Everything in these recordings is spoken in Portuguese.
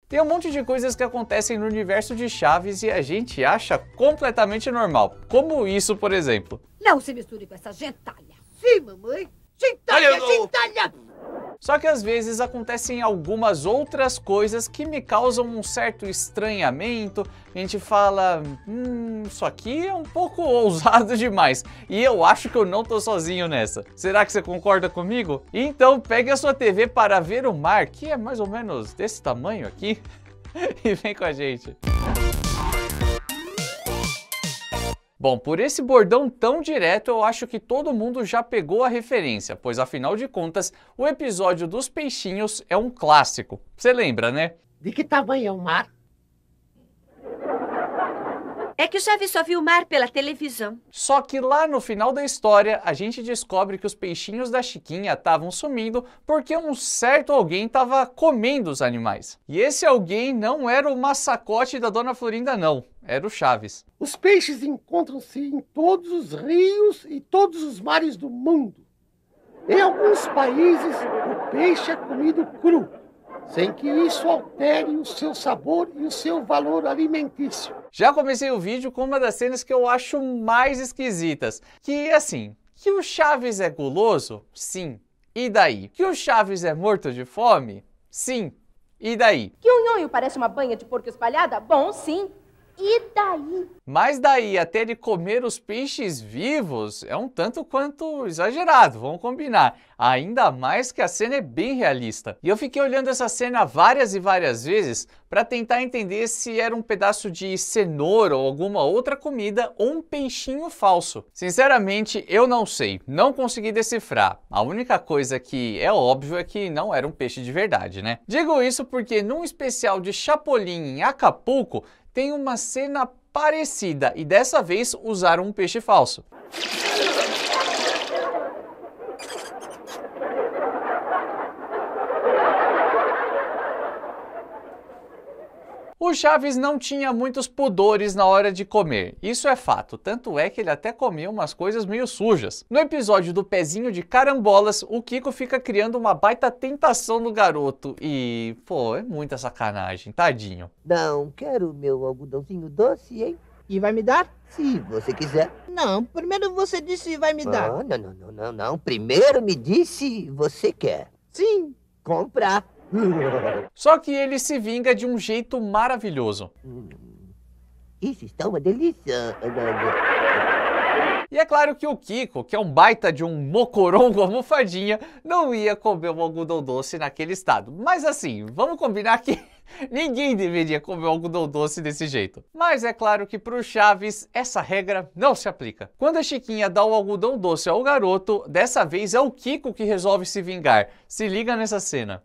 Tem um monte de coisas que acontecem no universo de Chaves e a gente acha completamente normal. Como isso, por exemplo. Não se misture com essa gentalha. Sim, mamãe. Gentalha, gentalha. Só que às vezes acontecem algumas outras coisas que me causam um certo estranhamento. A gente fala, isso aqui é um pouco ousado demais. E eu acho que eu não tô sozinho nessa. Será que você concorda comigo? Então pegue a sua TV para ver o mar, que é mais ou menos desse tamanho aqui, e vem com a gente. Bom, por esse bordão tão direto, eu acho que todo mundo já pegou a referência, pois afinal de contas, o episódio dos peixinhos é um clássico. Você lembra, né? De que tamanho é o mar? É que o Chaves só viu o mar pela televisão. Só que lá no final da história, a gente descobre que os peixinhos da Chiquinha estavam sumindo porque um certo alguém estava comendo os animais. E esse alguém não era o massacote da Dona Florinda, não. Era o Chaves. Os peixes encontram-se em todos os rios e todos os mares do mundo. Em alguns países, o peixe é comido cru, sem que isso altere o seu sabor e o seu valor alimentício. Já comecei o vídeo com uma das cenas que eu acho mais esquisitas, que assim, que o Chaves é guloso? Sim. E daí? Que o Chaves é morto de fome? Sim. E daí? Que o nhonho parece uma banha de porco espalhada? Bom, sim. E daí? Mas daí até ele comer os peixes vivos é um tanto quanto exagerado, vamos combinar. Ainda mais que a cena é bem realista. E eu fiquei olhando essa cena várias e várias vezes para tentar entender se era um pedaço de cenoura ou alguma outra comida ou um peixinho falso. Sinceramente, eu não sei, não consegui decifrar. A única coisa que é óbvio é que não era um peixe de verdade, né? Digo isso porque num especial de Chapolin em Acapulco, tem uma cena parecida e dessa vez usaram um peixe falso. O Chaves não tinha muitos pudores na hora de comer, isso é fato, tanto é que ele até comia umas coisas meio sujas. No episódio do pezinho de carambolas, o Kiko fica criando uma baita tentação no garoto e, pô, é muita sacanagem, tadinho. Não, quero meu algodãozinho doce, hein? E vai me dar? Se você quiser. Não, primeiro você disse vai me dar. Não. Primeiro me disse você quer. Sim. Comprar. Só que ele se vinga de um jeito maravilhoso. Isso está uma delícia. E é claro que o Kiko, que é um baita de um mocorongo almofadinha, não ia comer um algodão doce naquele estado. Mas assim, vamos combinar que ninguém deveria comer um algodão doce desse jeito. Mas é claro que para o Chaves, essa regra não se aplica. Quando a Chiquinha dá o algodão doce ao garoto, dessa vez é o Kiko que resolve se vingar. Se liga nessa cena.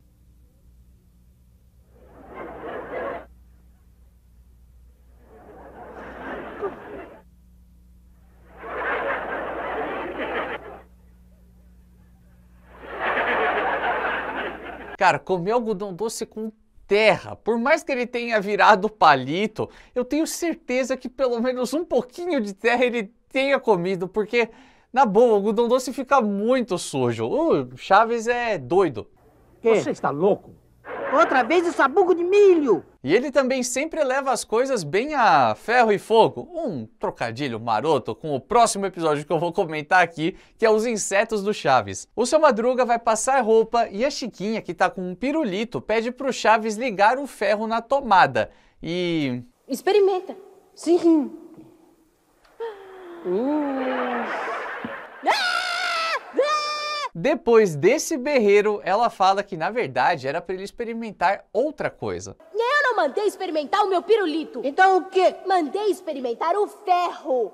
Cara, comer algodão doce com terra, por mais que ele tenha virado palito, eu tenho certeza que pelo menos um pouquinho de terra ele tenha comido, porque, na boa, o algodão doce fica muito sujo. O Chaves é doido. Você está louco? Outra vez o sabugo de milho. E ele também sempre leva as coisas bem a ferro e fogo. Um trocadilho maroto com o próximo episódio que eu vou comentar aqui, que é os insetos do Chaves. O Seu Madruga vai passar roupa e a Chiquinha, que tá com um pirulito, pede pro Chaves ligar o ferro na tomada. E... Experimenta. Sim. Depois desse berreiro, ela fala que na verdade era para ele experimentar outra coisa. Eu não mandei experimentar o meu pirulito. Então o quê? Mandei experimentar o ferro.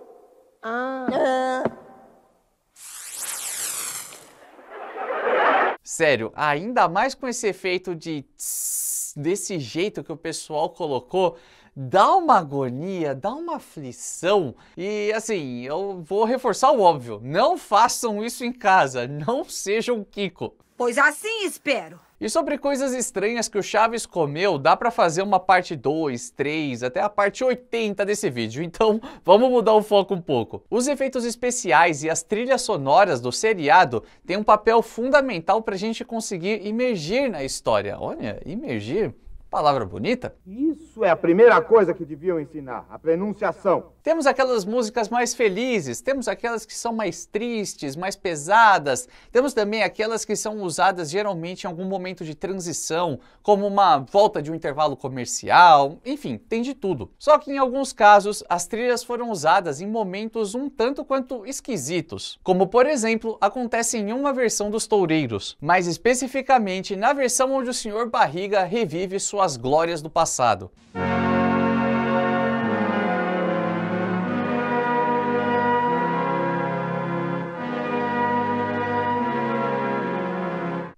Sério, ainda mais com esse efeito de tss, desse jeito que o pessoal colocou, dá uma agonia, dá uma aflição. E assim, eu vou reforçar o óbvio, não façam isso em casa, não sejam Kiko. Pois assim espero. E sobre coisas estranhas que o Chaves comeu, dá pra fazer uma parte 2, 3, até a parte 80 desse vídeo, então vamos mudar o foco um pouco. Os efeitos especiais e as trilhas sonoras do seriado têm um papel fundamental pra gente conseguir imergir na história. Olha, imergir? Palavra bonita? Isso é a primeira coisa que deviam ensinar, a pronunciação. Temos aquelas músicas mais felizes, temos aquelas que são mais tristes, mais pesadas, temos também aquelas que são usadas geralmente em algum momento de transição, como uma volta de um intervalo comercial, enfim, tem de tudo. Só que em alguns casos, as trilhas foram usadas em momentos um tanto quanto esquisitos, como por exemplo, acontece em uma versão dos Toureiros, mais especificamente na versão onde o Sr. Barriga revive suas glórias do passado.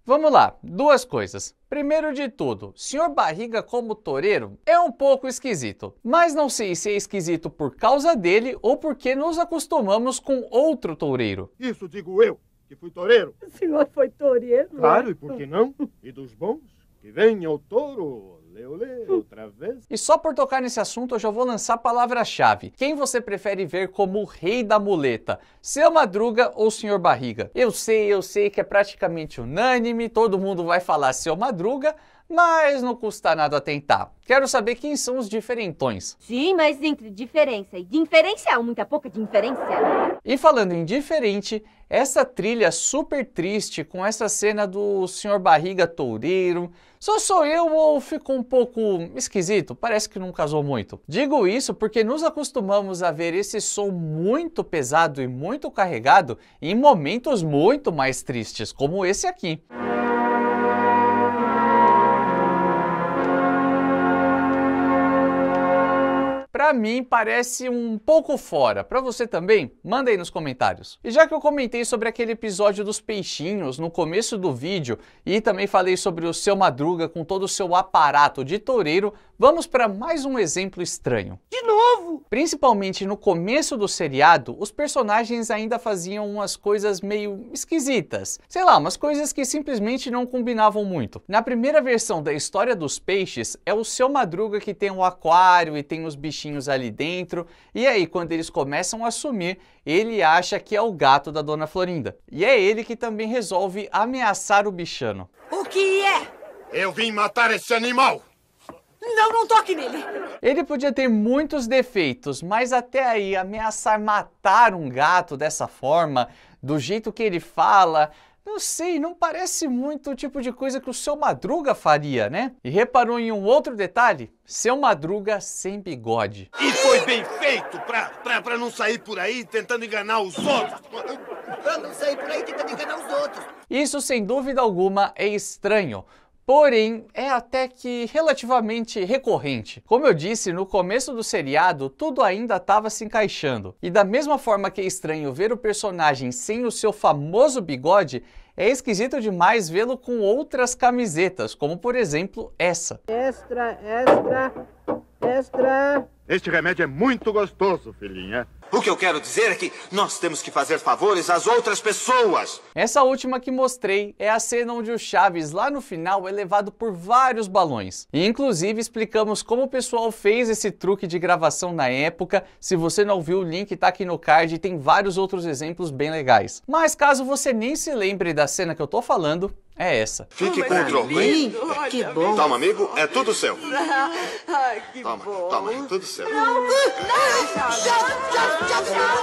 Vamos lá, duas coisas. Primeiro de tudo, Sr. Barriga como toureiro é um pouco esquisito, mas não sei se é esquisito por causa dele ou porque nos acostumamos com outro toureiro. Isso digo eu, que fui toureiro. O senhor foi toureiro? Claro, e por que não? E dos bons? Que venha o touro, olê, olê, outra vez. E só por tocar nesse assunto eu já vou lançar a palavra-chave. Quem você prefere ver como o rei da muleta? Seu Madruga ou Sr. Barriga? Eu sei que é praticamente unânime, todo mundo vai falar Seu Madruga, mas não custa nada tentar. Quero saber quem são os diferentões. Sim, mas entre diferença e diferencial, muita pouca diferença. E falando em diferente, essa trilha super triste com essa cena do Sr. Barriga toureiro, só sou eu ou ficou um pouco esquisito? Parece que não casou muito. Digo isso porque nos acostumamos a ver esse som muito pesado e muito carregado em momentos muito mais tristes, como esse aqui. Pra mim parece um pouco fora. Pra você também? Manda aí nos comentários. E já que eu comentei sobre aquele episódio dos peixinhos no começo do vídeo e também falei sobre o Seu Madruga com todo o seu aparato de toureiro, vamos para mais um exemplo estranho. De novo? Principalmente no começo do seriado, os personagens ainda faziam umas coisas meio esquisitas. Sei lá, umas coisas que simplesmente não combinavam muito. Na primeira versão da História dos Peixes, é o Seu Madruga que tem um aquário e tem os bichinhos ali dentro, e aí quando eles começam a sumir, ele acha que é o gato da Dona Florinda. E é ele que também resolve ameaçar o bichano. O que é? Eu vim matar esse animal! Não toque nele! Ele podia ter muitos defeitos, mas até aí ameaçar matar um gato dessa forma, do jeito que ele fala, não sei, não parece muito o tipo de coisa que o Seu Madruga faria, né? E reparou em um outro detalhe? Seu Madruga sem bigode. E foi bem feito pra não sair por aí tentando enganar os outros. Pra não sair por aí tentando enganar os outros. Isso, sem dúvida alguma, é estranho. Porém, é até que relativamente recorrente. Como eu disse, no começo do seriado, tudo ainda estava se encaixando. E da mesma forma que é estranho ver o personagem sem o seu famoso bigode, é esquisito demais vê-lo com outras camisetas, como por exemplo essa. Extra. Este remédio é muito gostoso, filhinha. O que eu quero dizer é que nós temos que fazer favores às outras pessoas. Essa última que mostrei é a cena onde o Chaves lá no final é levado por vários balões. E inclusive explicamos como o pessoal fez esse truque de gravação na época. Se você não viu, o link tá aqui no card e tem vários outros exemplos bem legais. Mas caso você nem se lembre da cena que eu tô falando, é essa. Fique com o troco, hein? Que bom. Toma, amigo, é tudo seu. Ai, que Toma, é tudo seu.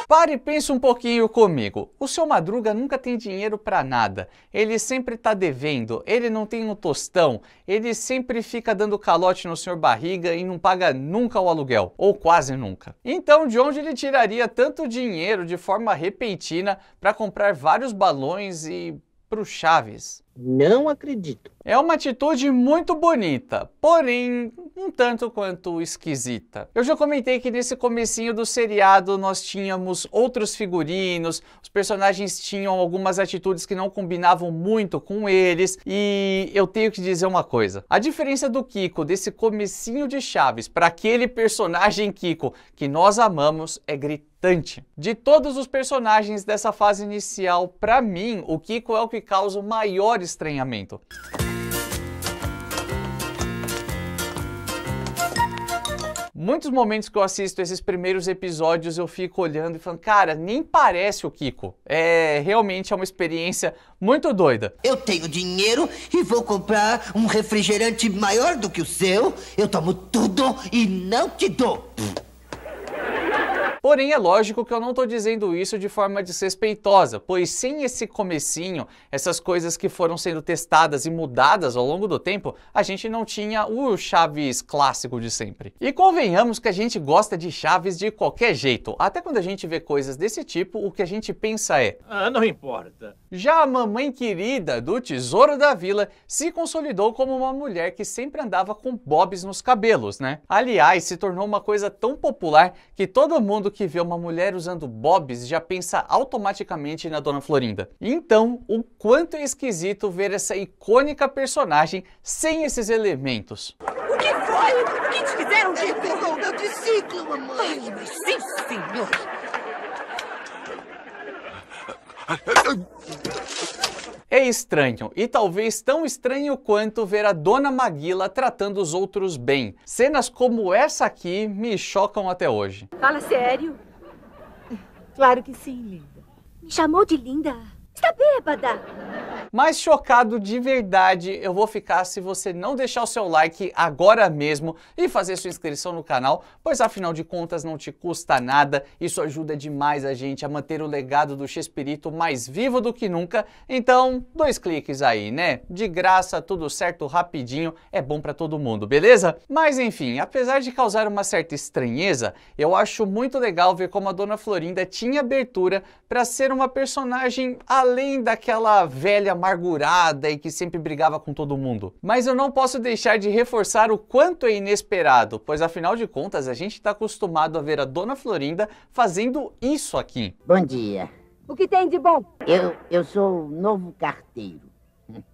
Pare e pense um pouquinho comigo. O Seu Madruga nunca tem dinheiro pra nada. Ele sempre tá devendo, ele não tem um tostão, ele sempre fica dando calote no Sr. Barriga e não paga nunca o aluguel, ou quase nunca. Então, de onde ele tiraria tanto dinheiro de forma repentina pra comprar vários balões e pro Chaves? Não acredito. É uma atitude muito bonita, porém um tanto quanto esquisita. Eu já comentei que nesse comecinho do seriado nós tínhamos outros figurinos, os personagens tinham algumas atitudes que não combinavam muito com eles, e eu tenho que dizer uma coisa. A diferença do Kiko desse comecinho de Chaves para aquele personagem Kiko que nós amamos é gritante. De todos os personagens dessa fase inicial, para mim, o Kiko é o que causa o maior estranhamento. Muitos momentos que eu assisto esses primeiros episódios eu fico olhando e falando, cara, nem parece o Kiko. Realmente é uma experiência muito doida. Eu tenho dinheiro e vou comprar um refrigerante maior do que o seu. Eu tomo tudo e não te dou. Porém, é lógico que eu não estou dizendo isso de forma desrespeitosa, pois sem esse comecinho, essas coisas que foram sendo testadas e mudadas ao longo do tempo, a gente não tinha o Chaves clássico de sempre. E convenhamos que a gente gosta de Chaves de qualquer jeito, até quando a gente vê coisas desse tipo, o que a gente pensa é... não importa. Já a mamãe querida do Tesouro da Vila se consolidou como uma mulher que sempre andava com bobs nos cabelos, né? Aliás, se tornou uma coisa tão popular que todo mundo que vê uma mulher usando bobs já pensa automaticamente na Dona Florinda. Então, o quanto é esquisito ver essa icônica personagem sem esses elementos. O que foi? O que te fizeram de... Pegou o meu triciclo, mamãe. Ai, mas sim, senhor. É estranho, e talvez tão estranho quanto ver a Dona Maguila tratando os outros bem. Cenas como essa aqui me chocam até hoje. Fala sério. Claro que sim, linda. Me chamou de linda? Está bêbada. Mais chocado de verdade eu vou ficar se você não deixar o seu like agora mesmo e fazer sua inscrição no canal, pois afinal de contas não te custa nada, isso ajuda demais a gente a manter o legado do Chespirito mais vivo do que nunca, então 2 cliques aí, né? De graça, tudo certo, rapidinho, é bom pra todo mundo, beleza? Mas enfim, apesar de causar uma certa estranheza, eu acho muito legal ver como a Dona Florinda tinha abertura pra ser uma personagem além daquela velha amargurada e que sempre brigava com todo mundo. Mas eu não posso deixar de reforçar o quanto é inesperado, pois afinal de contas a gente está acostumado a ver a Dona Florinda fazendo isso aqui. Bom dia. O que tem de bom? Eu sou o novo carteiro.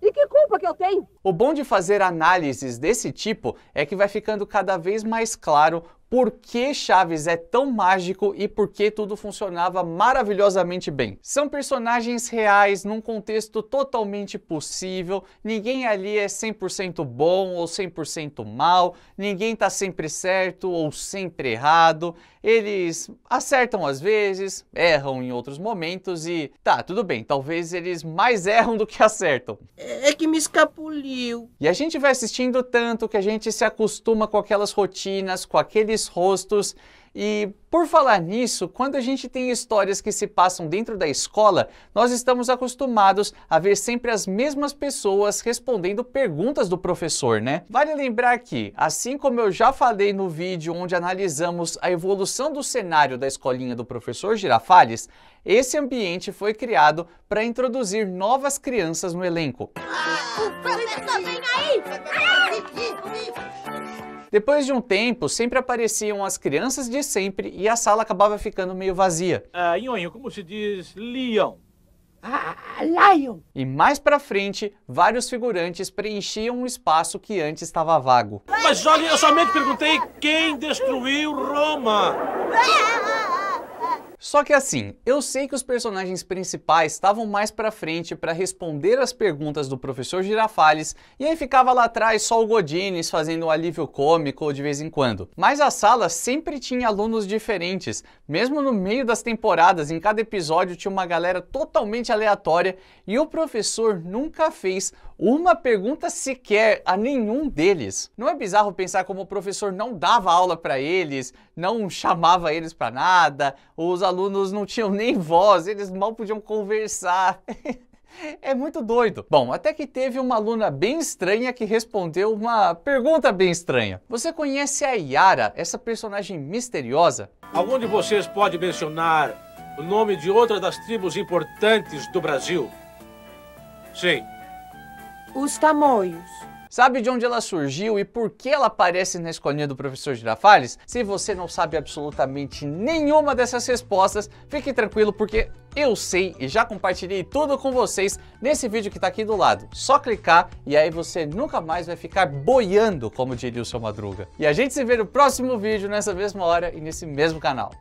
E que culpa que eu tenho? O bom de fazer análises desse tipo é que vai ficando cada vez mais claro por que Chaves é tão mágico e por que tudo funcionava maravilhosamente bem. São personagens reais num contexto totalmente possível, ninguém ali é 100% bom ou 100% mal, ninguém tá sempre certo ou sempre errado, eles acertam às vezes, erram em outros momentos e tá, tudo bem, talvez eles mais erram do que acertam. É que me escapuliu. E a gente vai assistindo tanto que a gente se acostuma com aquelas rotinas, com aqueles rostos. E por falar nisso, quando a gente tem histórias que se passam dentro da escola, nós estamos acostumados a ver sempre as mesmas pessoas respondendo perguntas do professor, né? Vale lembrar que, assim como eu já falei no vídeo onde analisamos a evolução do cenário da escolinha do professor Girafales, esse ambiente foi criado para introduzir novas crianças no elenco. O professor vem aí! Depois de um tempo, sempre apareciam as crianças de sempre e a sala acabava ficando meio vazia. Nhonho, como se diz leão? Lion. E mais pra frente, vários figurantes preenchiam um espaço que antes estava vago. Mas olha, eu somente perguntei quem destruiu Roma. Só que assim, eu sei que os personagens principais estavam mais pra frente para responder as perguntas do professor Girafales e aí ficava lá atrás só o Godines fazendo um alívio cômico de vez em quando. Mas a sala sempre tinha alunos diferentes, mesmo no meio das temporadas, em cada episódio tinha uma galera totalmente aleatória e o professor nunca fez uma pergunta sequer a nenhum deles. Não é bizarro pensar como o professor não dava aula para eles, não chamava eles para nada, os alunos não tinham nem voz, eles mal podiam conversar. É muito doido. Bom, até que teve uma aluna bem estranha que respondeu uma pergunta bem estranha. Você conhece a Yara, essa personagem misteriosa? Algum de vocês pode mencionar o nome de outra das tribos importantes do Brasil? Sim. Os tamoios. Sabe de onde ela surgiu e por que ela aparece na escolinha do professor Girafales? Se você não sabe absolutamente nenhuma dessas respostas, fique tranquilo porque eu sei e já compartilhei tudo com vocês nesse vídeo que tá aqui do lado. Só clicar e aí você nunca mais vai ficar boiando, como diria o seu Madruga. E a gente se vê no próximo vídeo, nessa mesma hora e nesse mesmo canal.